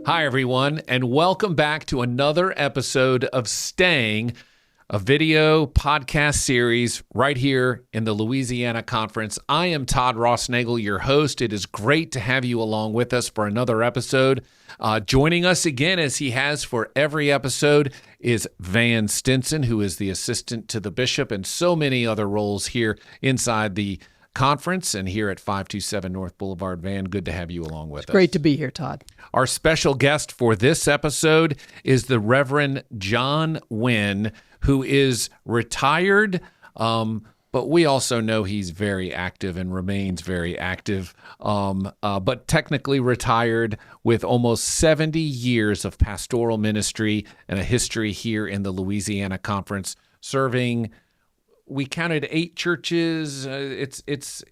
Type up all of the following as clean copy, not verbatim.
Hi, everyone, and welcome back to another episode of Staying, a video podcast series right here in the Louisiana Conference. I am Todd Rossnagel, your host. It is great to have you along with us for another episode. Joining us again, as he has for every episode, is Van Stinson, who is the assistant to the bishop and so many other roles here inside the conference and here at 527 North Boulevard. Van, good to have you along with us. Great to be here, Todd. Our special guest for this episode is the Reverend John Winn, who is retired, but we also know he's very active and remains very active, but technically retired with almost 70 years of pastoral ministry and a history here in the Louisiana Conference, serving. We counted 8 churches. It's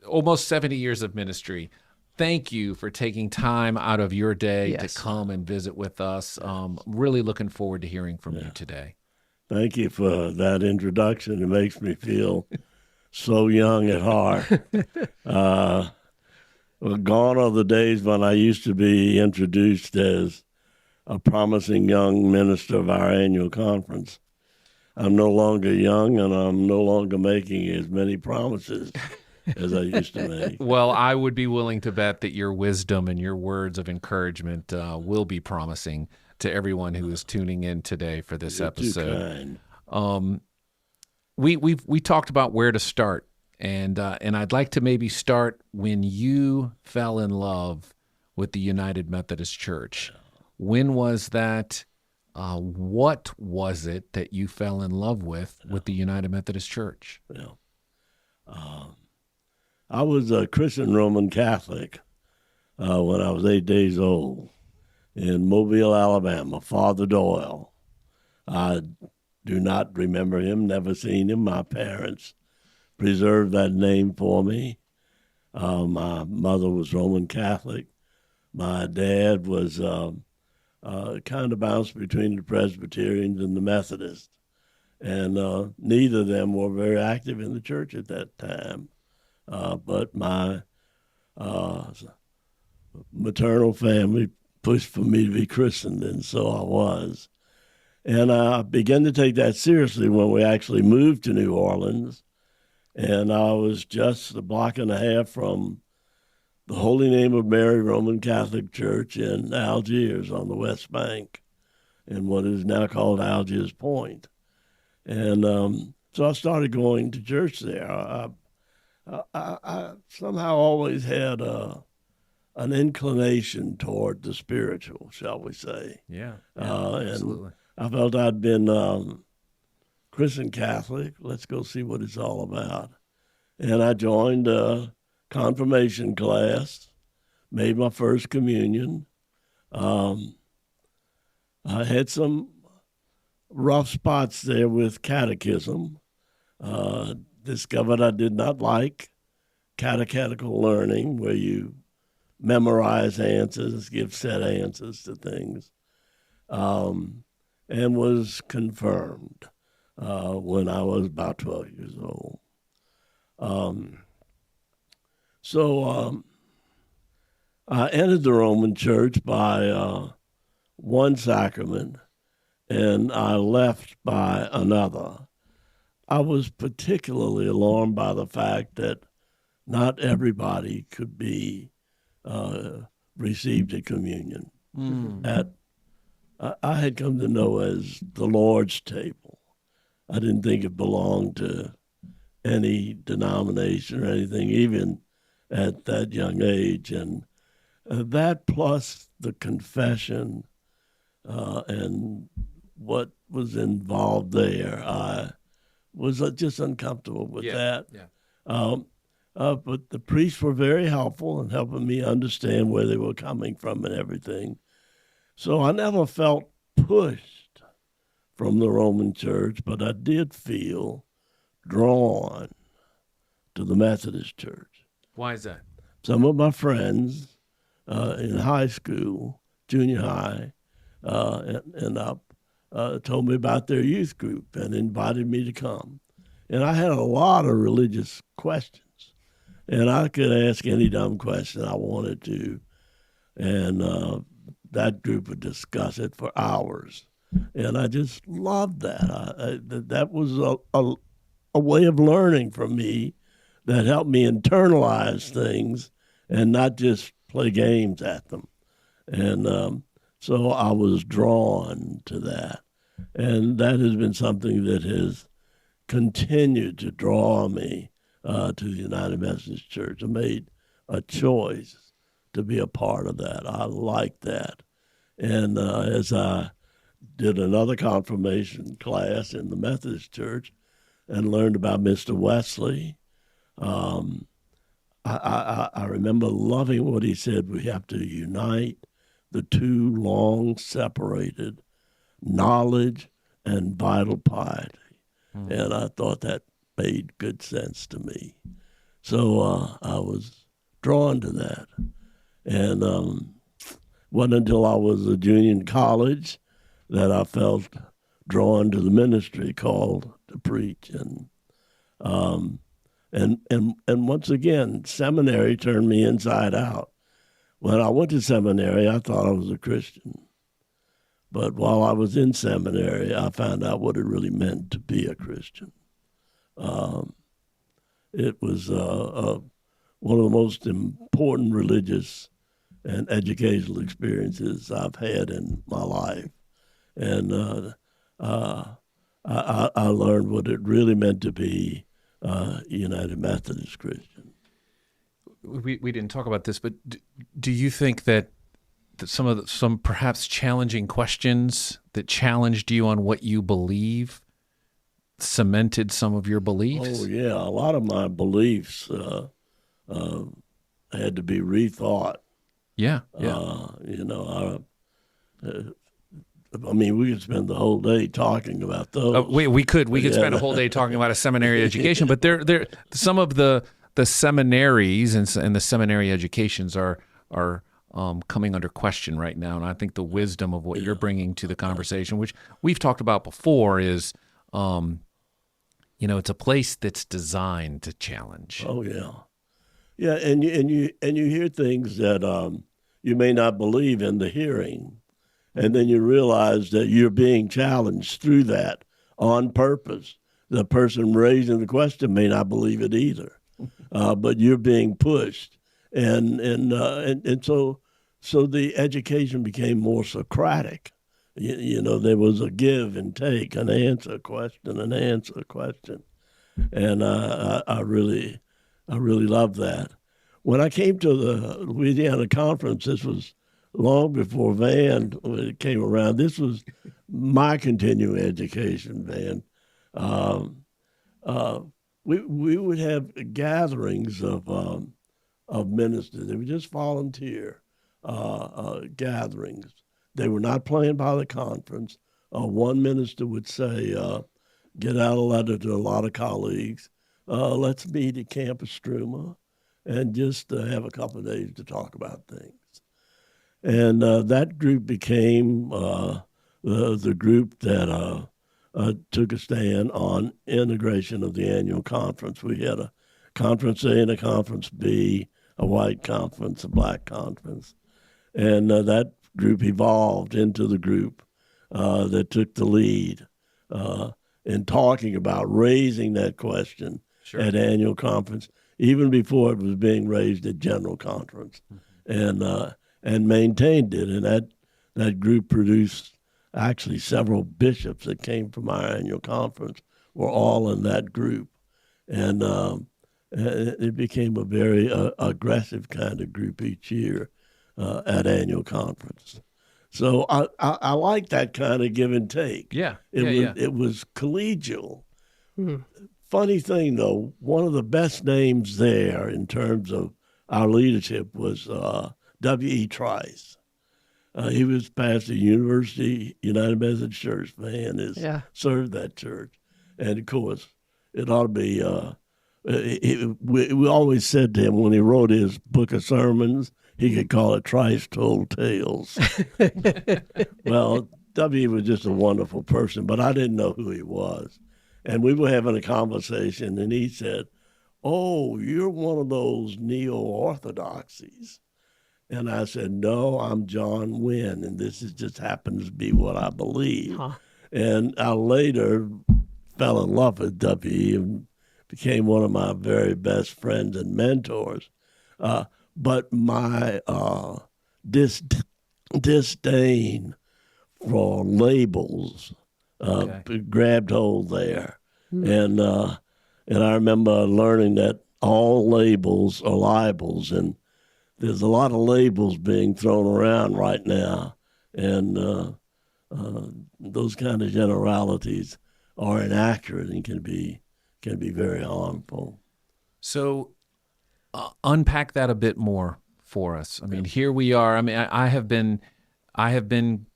almost 70 years of ministry. Thank you for taking time out of your day to come and visit with us. Really looking forward to hearing from you today. Thank you for that introduction. It makes me feel so young at heart. Well, gone are the days when I used to be introduced as a promising young minister of our annual conference. I'm no longer young, and I'm no longer making as many promises as I used to make. Well, I would be willing to bet that your wisdom and your words of encouragement will be promising to everyone who is tuning in today for this episode. Too kind. We talked about where to start, and I'd like to maybe start when you fell in love with the United Methodist Church. When was that? What was it that you fell in love with the United Methodist Church? I was a Christian Roman Catholic when I was 8 days old in Mobile, Alabama, Father Doyle. I do not remember him, never seen him. My parents preserved that name for me. My mother was Roman Catholic. My dad was kind of bounced between the Presbyterians and the Methodists. And neither of them were very active in the church at that time. But my maternal family pushed for me to be christened, and so I was. And I began to take that seriously when we actually moved to New Orleans. And I was just a block and a half from the Holy Name of Mary Roman Catholic Church in Algiers on the West Bank, in what is now called Algiers Point. And so I started going to church there. I somehow always had an inclination toward the spiritual, shall we say. Yeah, absolutely. I felt I'd been Christian Catholic. Let's go see what it's all about. And I joined confirmation class, made my first communion. I had some rough spots there with catechism. Discovered I did not like catechetical learning, where you memorize answers, give set answers to things, and was confirmed when I was about 12 years old. So I entered the Roman Church by one sacrament, and I left by another. I was particularly alarmed by the fact that not everybody could be received at communion. That I had come to know as the Lord's table. I didn't think it belonged to any denomination or anything, even at that young age. And that plus the confession and what was involved there, I was just uncomfortable with that. Yeah. But the priests were very helpful in helping me understand where they were coming from and everything. So I never felt pushed from the Roman Church, but I did feel drawn to the Methodist Church. Why is that? Some of my friends in high school, junior high, and up, told me about their youth group and invited me to come. And I had a lot of religious questions, and I could ask any dumb question I wanted to, and that group would discuss it for hours. And I just loved that. That was a way of learning for me that helped me internalize things and not just play games at them. And so I was drawn to that. And that has been something that has continued to draw me to the United Methodist Church. I made a choice to be a part of that. I like that. And as I did another confirmation class in the Methodist Church and learned about Mr. Wesley, I remember loving what he said. We have to unite the two long separated knowledge and vital piety. And I thought that made good sense to me. So I was drawn to that. And wasn't until I was a junior in college that I felt drawn to the ministry called to preach. And once again, seminary turned me inside out. When I went to seminary, I thought I was a Christian. But while I was in seminary, I found out what it really meant to be a Christian. It was one of the most important religious and educational experiences I've had in my life. And I learned what it really meant to be United Methodist Christian. We didn't talk about this, but do you think that some perhaps challenging questions that challenged you on what you believe cemented some of your beliefs? Oh yeah, a lot of my beliefs had to be rethought. Yeah. I mean, we could spend the whole day talking about those. We could spend a whole day talking about a seminary education, but there some of the seminaries and the seminary educations are coming under question right now, and I think the wisdom of what you're bringing to the conversation, which we've talked about before, is it's a place that's designed to challenge. Oh yeah, and you hear things that you may not believe in the hearing. And then you realize that you're being challenged through that on purpose. The person raising the question may not believe it either, but you're being pushed, and so the education became more Socratic. There was a give and take, an answer question, and I really love that. When I came to the Louisiana conference, this was long before Van came around. This was my continuing education, Van. We would have gatherings of ministers. They were just volunteer gatherings. They were not planned by the conference. One minister would say, get out a letter to a lot of colleagues. Let's meet at Campus Struma and just have a couple of days to talk about things. And that group became the group that took a stand on integration of the annual conference. We had a conference A and a conference B, a white conference, a black conference. And that group evolved into the group that took the lead in talking about raising that question at annual conference, even before it was being raised at general conference. Mm-hmm. And maintained it. And that group produced actually several bishops that came from our annual conference were all in that group. And it became a very aggressive kind of group each year at annual conference. So I like that kind of give and take. It was collegial. Mm-hmm. Funny thing, though, one of the best names there in terms of our leadership was W.E. Trice. He was pastor University United Methodist Church. Man, Yeah. served that church, and of course, it ought to be. We always said to him when he wrote his book of sermons, he could call it Christ Told Tales. Well, W was just a wonderful person, but I didn't know who he was. And we were having a conversation, and he said, "Oh, you're one of those neo-orthodoxies." And I said, "No, I'm John Winn, and this just happens to be what I believe." Huh. And I later fell in love with W and became one of my very best friends and mentors. But my disdain for labels grabbed hold there. And I remember learning that all labels are libels, and there's a lot of labels being thrown around right now, and those kind of generalities are inaccurate and can be very harmful. So unpack that a bit more for us. I mean, here we are. I mean, I have been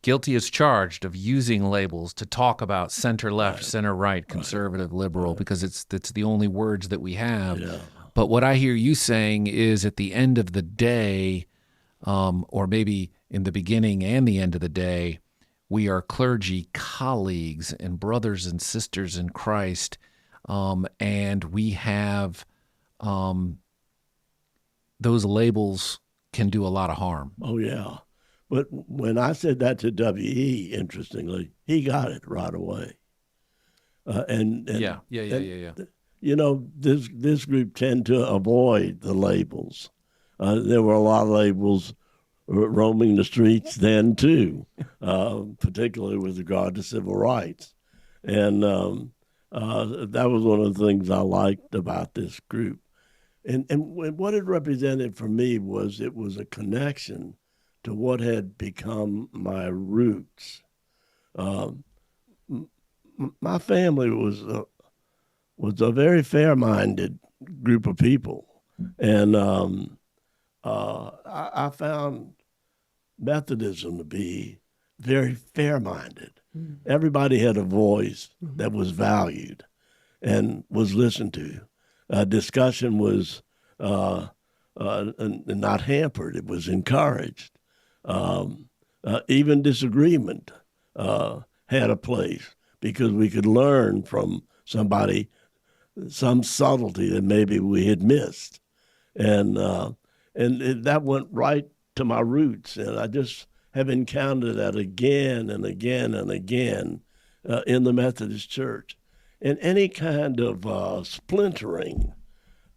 guilty as charged of using labels to talk about center left, center right, conservative, liberal, because it's the only words that we have. Yeah. But what I hear you saying is at the end of the day, or maybe in the beginning and the end of the day, we are clergy colleagues and brothers and sisters in Christ, and we have those labels can do a lot of harm. Oh, yeah. But when I said that to W.E., interestingly, he got it right away. Yeah. You know, this group tend to avoid the labels. There were a lot of labels roaming the streets then, too, particularly with regard to civil rights. And that was one of the things I liked about this group. And what it represented for me was it was a connection to what had become my roots. My family was a very fair-minded group of people, and I found Methodism to be very fair-minded. Everybody had a voice that was valued and was listened to. Discussion was not hampered; it was encouraged. Even disagreement had a place because we could learn from somebody some subtlety that maybe we had missed, and that went right to my roots, and I just have encountered that again and again and again in the Methodist Church, and any kind of splintering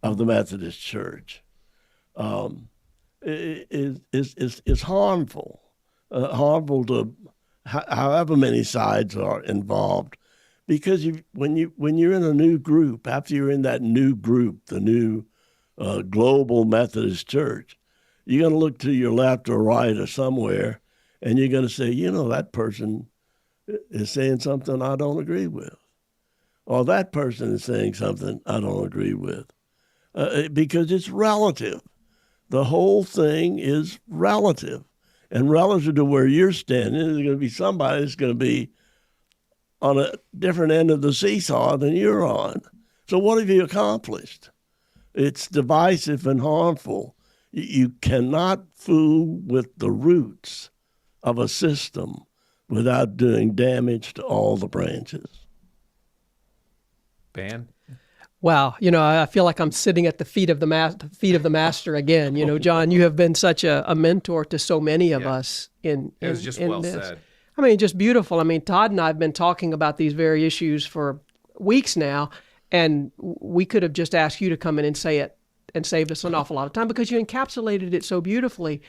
of the Methodist Church is harmful, harmful to however many sides are involved, because when you're in a new group, after you're in that new group, the new global Methodist Church, you're going to look to your left or right or somewhere, and you're going to say, you know, that person is saying something I don't agree with, or that person is saying something I don't agree with, because it's relative. The whole thing is relative. And relative to where you're standing, there's going to be somebody that's going to be on a different end of the seesaw than you're on. So what have you accomplished? It's divisive and harmful. You cannot fool with the roots of a system without doing damage to all the branches. Ban? Wow, you know, I feel like I'm sitting at the feet of the master again. You know, John, you have been such a mentor to so many of us in It was just in well this. said. I mean, just beautiful. I mean, Todd and I have been talking about these very issues for weeks now, and we could have just asked you to come in and say it and saved us an awful lot of time because you encapsulated it so beautifully.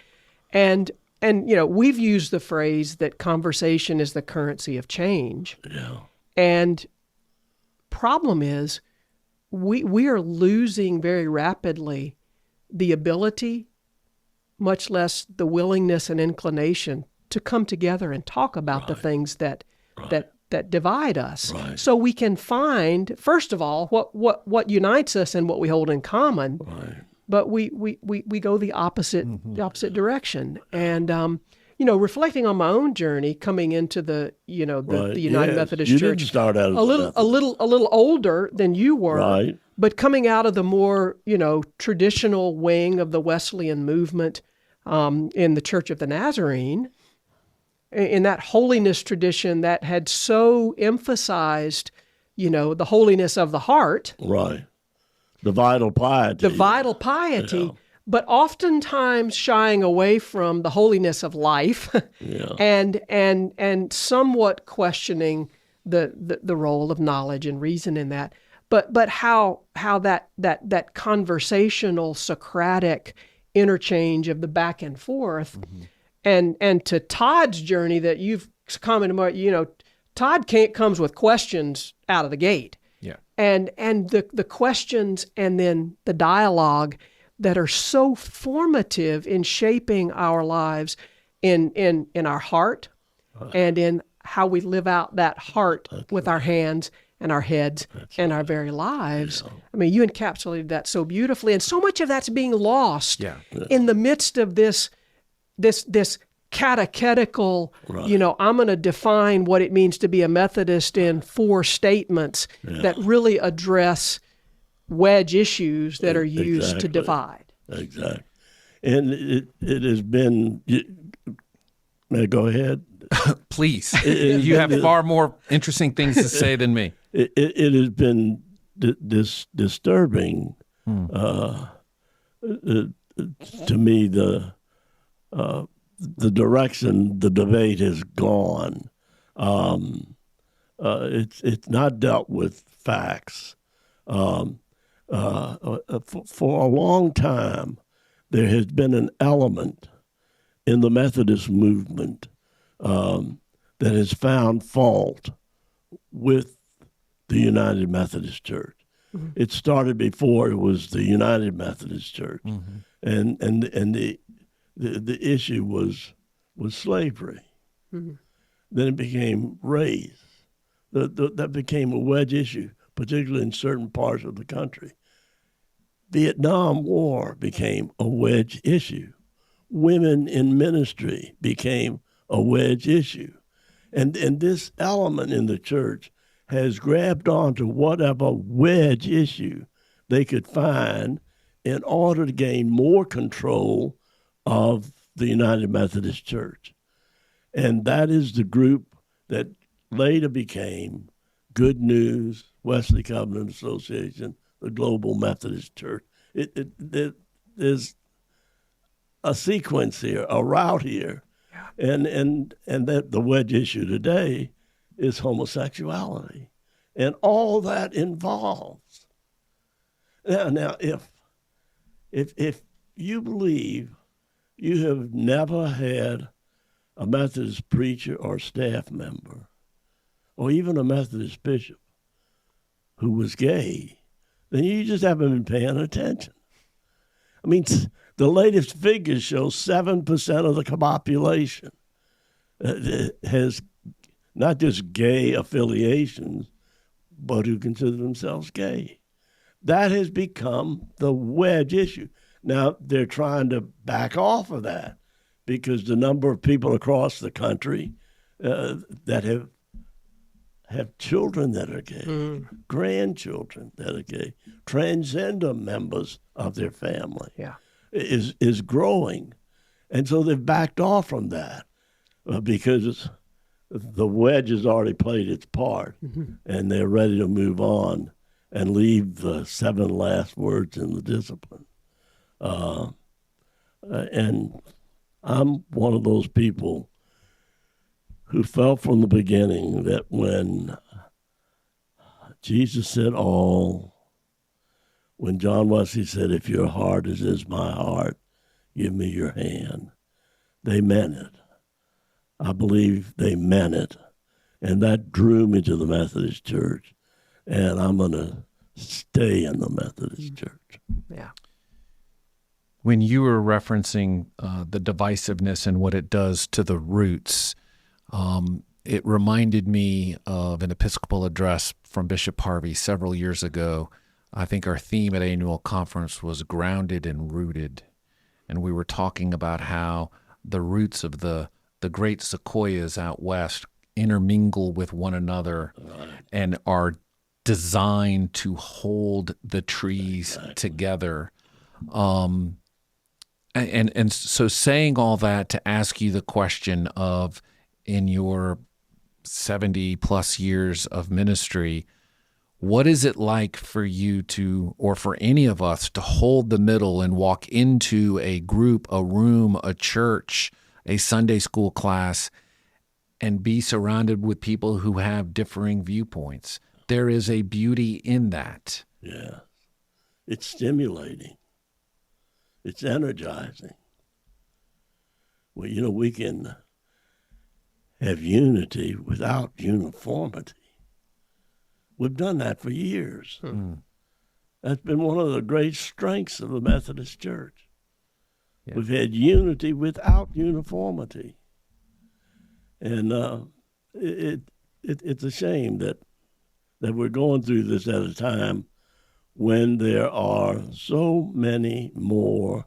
And you know, we've used the phrase that conversation is the currency of change. Yeah. And problem is, we are losing very rapidly the ability, much less the willingness and inclination to come together and talk about the things that divide us. Right. So we can find, first of all, what unites us and what we hold in common. Right. But we go the opposite direction. And reflecting on my own journey coming into the Right. the United Yes. Methodist You Church, didn't start out as a little older than you were, Right. but coming out of the more traditional wing of the Wesleyan movement in the Church of the Nazarene, in that holiness tradition that had so emphasized, the holiness of the heart, Right. The vital piety. yeah. But oftentimes shying away from the holiness of life, Yeah. and somewhat questioning the role of knowledge and reason in that. But how that conversational Socratic interchange of the back and forth, and to Todd's journey that you've commented about, Todd comes with questions out of the gate. Yeah. And the questions and then the dialogue that are so formative in shaping our lives in our heart and in how we live out that heart with our hands and our heads and our very lives. Yeah. I mean, you encapsulated that so beautifully, and so much of that's being lost Yeah. in the midst of this catechetical, Right. I'm going to define what it means to be a Methodist in 4 statements that really address wedge issues that are used to Exactly. divide. Exactly. And it has been, may I go ahead? Please. You have far more interesting things to say than me. It has been disturbing to me, the direction the debate has gone. It's not dealt with facts. For a long time, there has been an element in the Methodist movement that has found fault with the United Methodist Church. Mm-hmm. It started before it was the United Methodist Church, and the issue was slavery. Mm-hmm. Then it became race. That became a wedge issue, particularly in certain parts of the country. Vietnam War became a wedge issue. Women in ministry became a wedge issue. And this element in the church has grabbed onto whatever wedge issue they could find in order to gain more control of the United Methodist Church. And that is the group that later became Good News, Wesley Covenant Association, the Global Methodist Church. There's a sequence here, a route here, and that the wedge issue today is homosexuality, and all that involves. Now, if you believe you have never had a Methodist preacher or staff member, or even a Methodist bishop who was gay, then you just haven't been paying attention. I mean, the latest figures show 7% of the population has not just gay affiliations, but who consider themselves gay. That has become the wedge issue. Now, they're trying to back off of that because the number of people across the country that have children that are gay, grandchildren that are gay, transgender members of their family is growing. And so they've backed off from that because the wedge has already played its part, and they're ready to move on and leave the 7 last words in the discipline. And I'm one of those people who felt from the beginning that when Jesus said all, when John Wesley said, if your heart is as my heart, give me your hand, they meant it. I believe they meant it. And that drew me to the Methodist Church. And I'm going to stay in the Methodist Church. Yeah. When you were referencing the divisiveness and what it does to the roots, it reminded me of an Episcopal address from Bishop Harvey several years ago. I think our theme at annual conference was grounded and rooted. And we were talking about how the roots of the the great sequoias out west intermingle with one another and are designed to hold the trees together. And so saying all that to ask you the question of, in your 70 plus years of ministry, what is it like for you to, or for any of us, to hold the middle and walk into a group, a room, a church, a Sunday school class, and be surrounded with people who have differing viewpoints? There is a beauty in that. Yeah. It's stimulating. It's energizing. Well, we can have unity without uniformity. We've done that for years. That's been one of the great strengths of the Methodist Church. Yeah. We've had unity without uniformity. And it's a shame that we're going through this at a time when there are so many more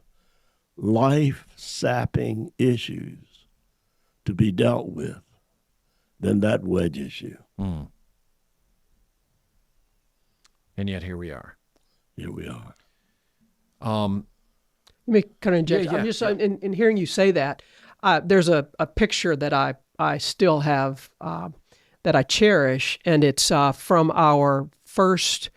life-sapping issues to be dealt with than that wedge issue. And yet here we are. Here we are. Let me kind of inject. Yeah. I'm just in hearing you say that. There's a picture that I still have that I cherish, and it's from our first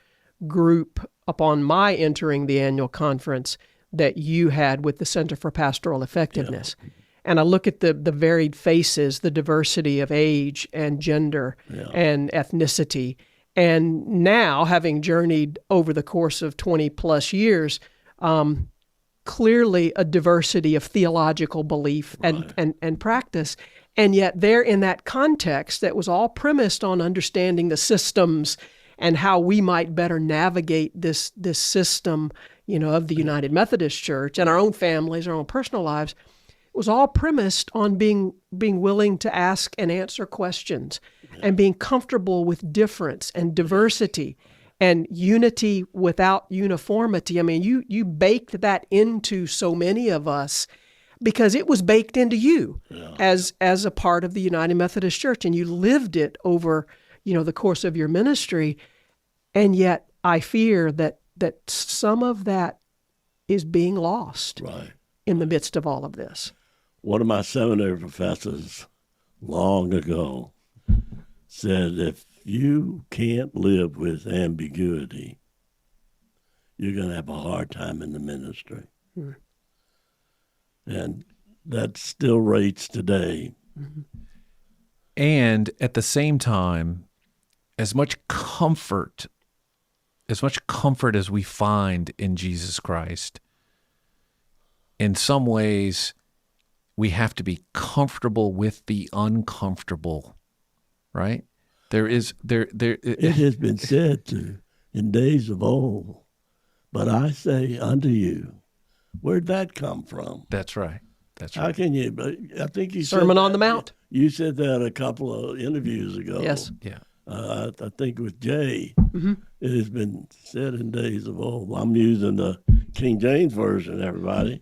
group upon my entering the annual conference that you had with the Center for Pastoral Effectiveness. Yeah. And I look at the varied faces, the diversity of age and gender and ethnicity. And now, having journeyed over the course of 20 plus years, clearly a diversity of theological belief and practice. And yet there in that context that was all premised on understanding the systems and how we might better navigate this system, of the United Methodist Church and our own families, our own personal lives, it was all premised on being willing to ask and answer questions and being comfortable with difference and diversity and unity without uniformity. I mean, you baked that into so many of us because it was baked into you as a part of the United Methodist Church, and you lived it over, the course of your ministry. And yet I fear that some of that is being lost in the midst of all of this. One of my seminary professors long ago said, if you can't live with ambiguity, you're going to have a hard time in the ministry. And that still rates today. And at the same time, as much comfort as we find in Jesus Christ, in some ways, we have to be comfortable with the uncomfortable, right? It has been said in days of old, but I say unto you, where'd that come from? That's right. How can you? I think you Sermon on the Mount. You said that a couple of interviews ago. Yes. Yeah. I think with Jay. It has been said in days of old. I'm using the King James Version, everybody.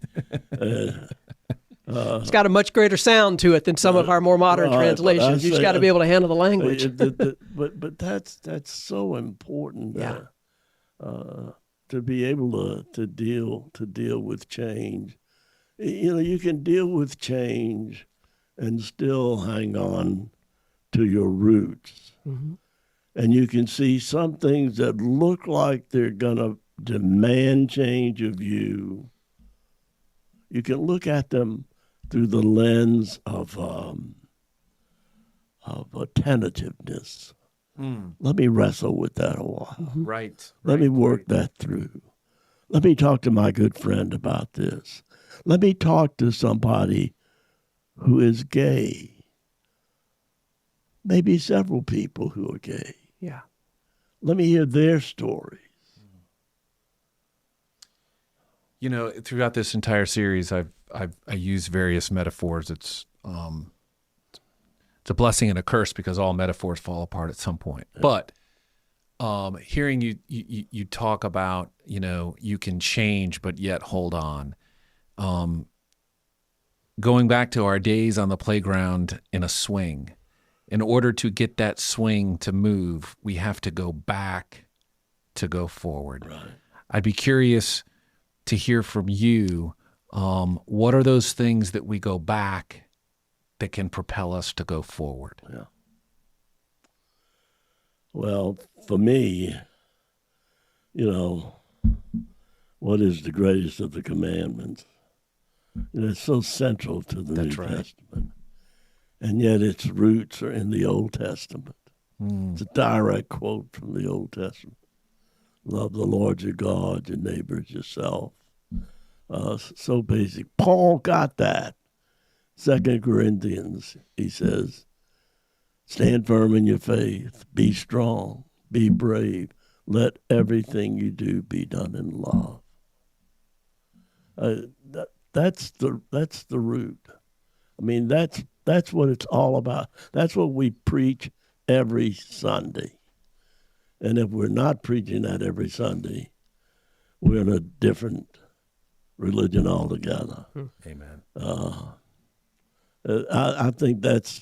It's got a much greater sound to it than some of our more modern translations. You just got to be able to handle the language. But that's so important to be able to deal with change. You can deal with change and still hang on to your roots. And you can see some things that look like they're going to demand change of you. You can look at them through the lens of attentiveness. Let me wrestle with that a while. Let me work that through. Let me talk to my good friend about this. Let me talk to somebody who is gay. Maybe several people who are gay. Yeah. Let me hear their stories. Throughout this entire series, I use various metaphors. It's a blessing and a curse because all metaphors fall apart at some point. But hearing you talk about, you can change but yet hold on. going back to our days on the playground in a swing. In order to get that swing to move, we have to go back to go forward. Right. I'd be curious to hear from you. What are those things that we go back that can propel us to go forward? Yeah. Well, for me, what is the greatest of the commandments? It's so central to the That's New right. Testament. And yet its roots are in the Old Testament. It's a direct quote from the Old Testament. Love the Lord your God, your neighbor as yourself. So basic. Paul got that. 2 Corinthians, he says, stand firm in your faith, be strong, be brave. Let everything you do be done in love. That's the root. I mean, that's what it's all about. That's what we preach every Sunday. And if we're not preaching that every Sunday, we're in a different religion altogether. Amen. I think that's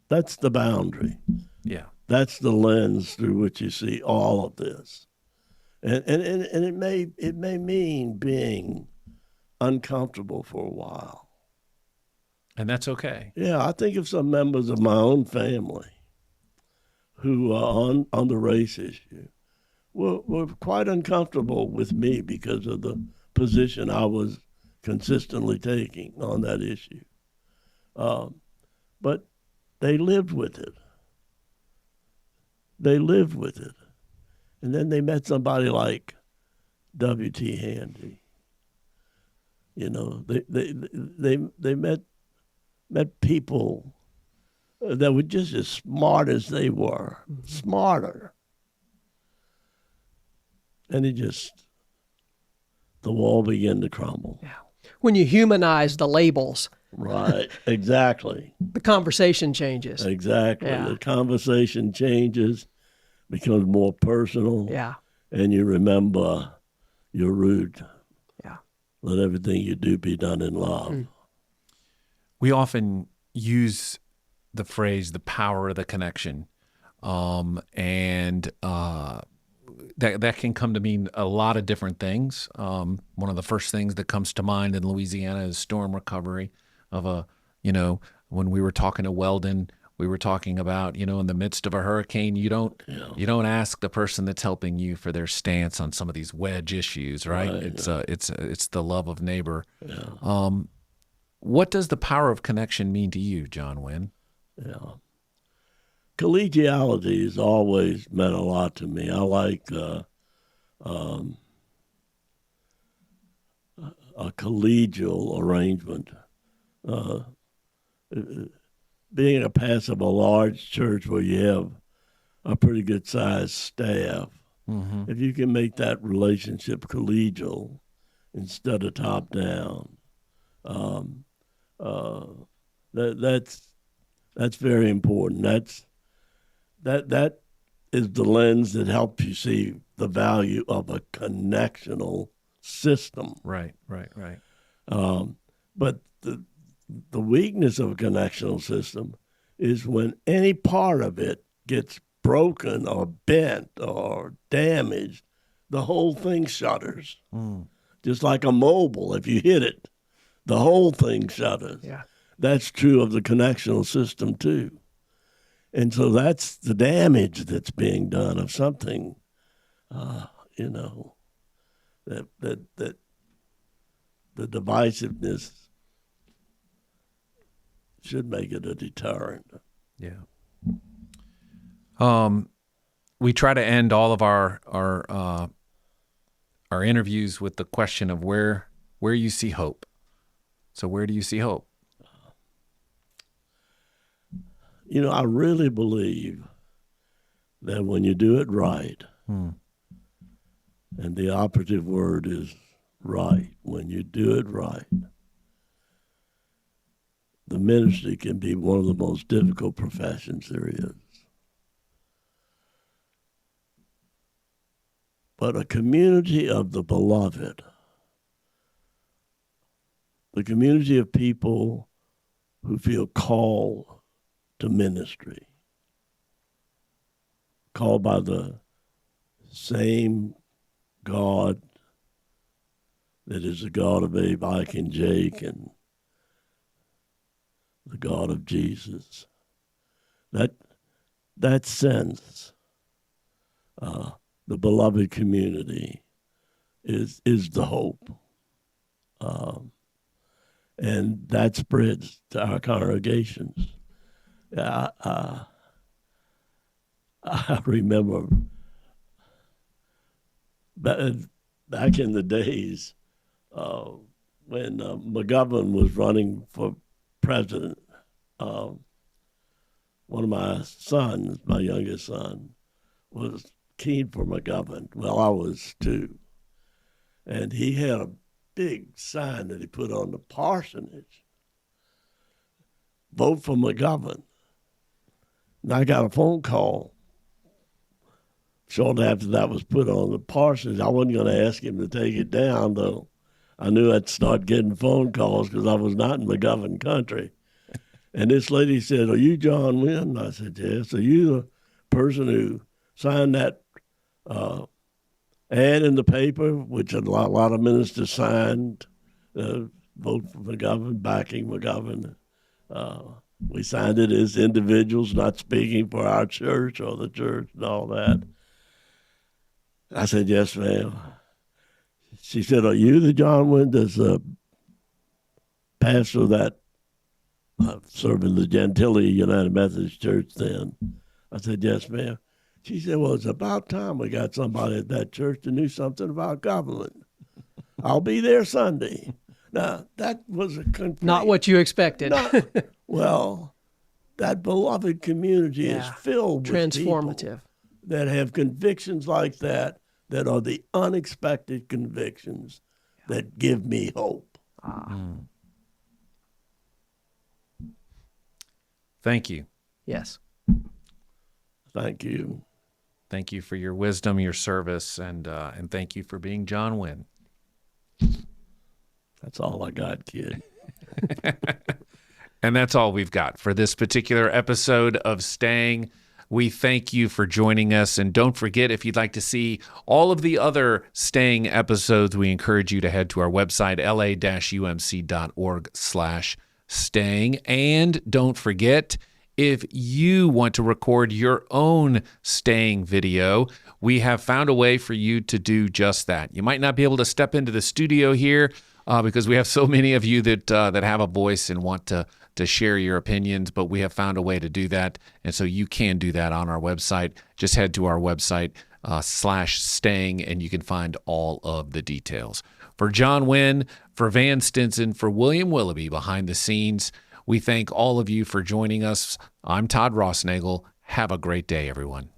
the boundary. Yeah. That's the lens through which you see all of this, and it may mean being uncomfortable for a while. And that's okay. Yeah, I think of some members of my own family who are on the race issue were quite uncomfortable with me because of the position I was consistently taking on that issue. But they lived with it. And then they met somebody like W.T. Handy. They met people that were just as smart as they were, smarter. And the wall began to crumble. Yeah. When you humanize the labels, Right, exactly. the conversation changes. Exactly. Yeah. The conversation changes, becomes more personal, Yeah. and you remember your root. Yeah. Let everything you do be done in love. We often use the phrase "the power of the connection," and that can come to mean a lot of different things. One of the first things that comes to mind in Louisiana is storm recovery. When we were talking to Weldon, we were talking about, in the midst of a hurricane, you don't ask the person that's helping you for their stance on some of these wedge issues, right? It's the love of neighbor. Yeah. What does the power of connection mean to you, John Winn? Yeah. Collegiality has always meant a lot to me. I like a collegial arrangement. Being a pastor of a large church where you have a pretty good sized staff, if you can make that relationship collegial instead of top down, that's very important. That is the lens that helps you see the value of a connectional system. Right. But the weakness of a connectional system is when any part of it gets broken or bent or damaged, the whole thing shudders. Just like a mobile, if you hit it, the whole thing shudders. Yeah. That's true of the connectional system too. And so that's the damage that's being done of something, that the divisiveness should make it a deterrent. Yeah. We try to end all of our interviews with the question of where you see hope. So where do you see hope? I really believe that when you do it right, and the operative word is right, when you do it right, the ministry can be one of the most difficult professions there is. But a community of the beloved the community of people who feel called to ministry, called by the same God that is the God of Abe, Ike, and Jake, and the God of Jesus. That sense, the beloved community, is the hope. And that spreads to our congregations. I remember back in the days when McGovern was running for president. One of my sons, my youngest son, was keen for McGovern. Well, I was too. And he had a big sign that he put on the parsonage, vote for McGovern. And I got a phone call shortly after that was put on the parsonage. I wasn't going to ask him to take it down, though. I knew I'd start getting phone calls because I was not in McGovern country. And this lady said, "Are you John Winn?" I said, "Yes." "Are you the person who signed that ad in the paper, which a lot of ministers signed, vote for McGovern, backing McGovern?" We signed it as individuals, not speaking for our church or the church and all that. I said, "Yes, ma'am." She said, "Are you the John Winn that's the pastor of that serving the Gentilly United Methodist Church then?" I said, "Yes, ma'am." She said, "Well, it's about time we got somebody at that church that knew something about government. I'll be there Sunday." Now, that was a complete... Not what you expected. Well, that beloved community is filled with transformative people that have convictions like that are the unexpected convictions that give me hope. Thank you. Yes. Thank you. Thank you for your wisdom, your service, and thank you for being John Winn. That's all I got, kid. And that's all we've got for this particular episode of Staying. We thank you for joining us. And don't forget, if you'd like to see all of the other Staying episodes, we encourage you to head to our website, la-umc.org/staying. And don't forget, if you want to record your own Staying video, we have found a way for you to do just that. You might not be able to step into the studio here because we have so many of you that have a voice and want to share your opinions, but we have found a way to do that. And so you can do that on our website. Just head to our website /staying and you can find all of the details. For John Winn, for Van Stinson, for William Willoughby behind the scenes, we thank all of you for joining us. I'm Todd Rossnagel. Have a great day, everyone.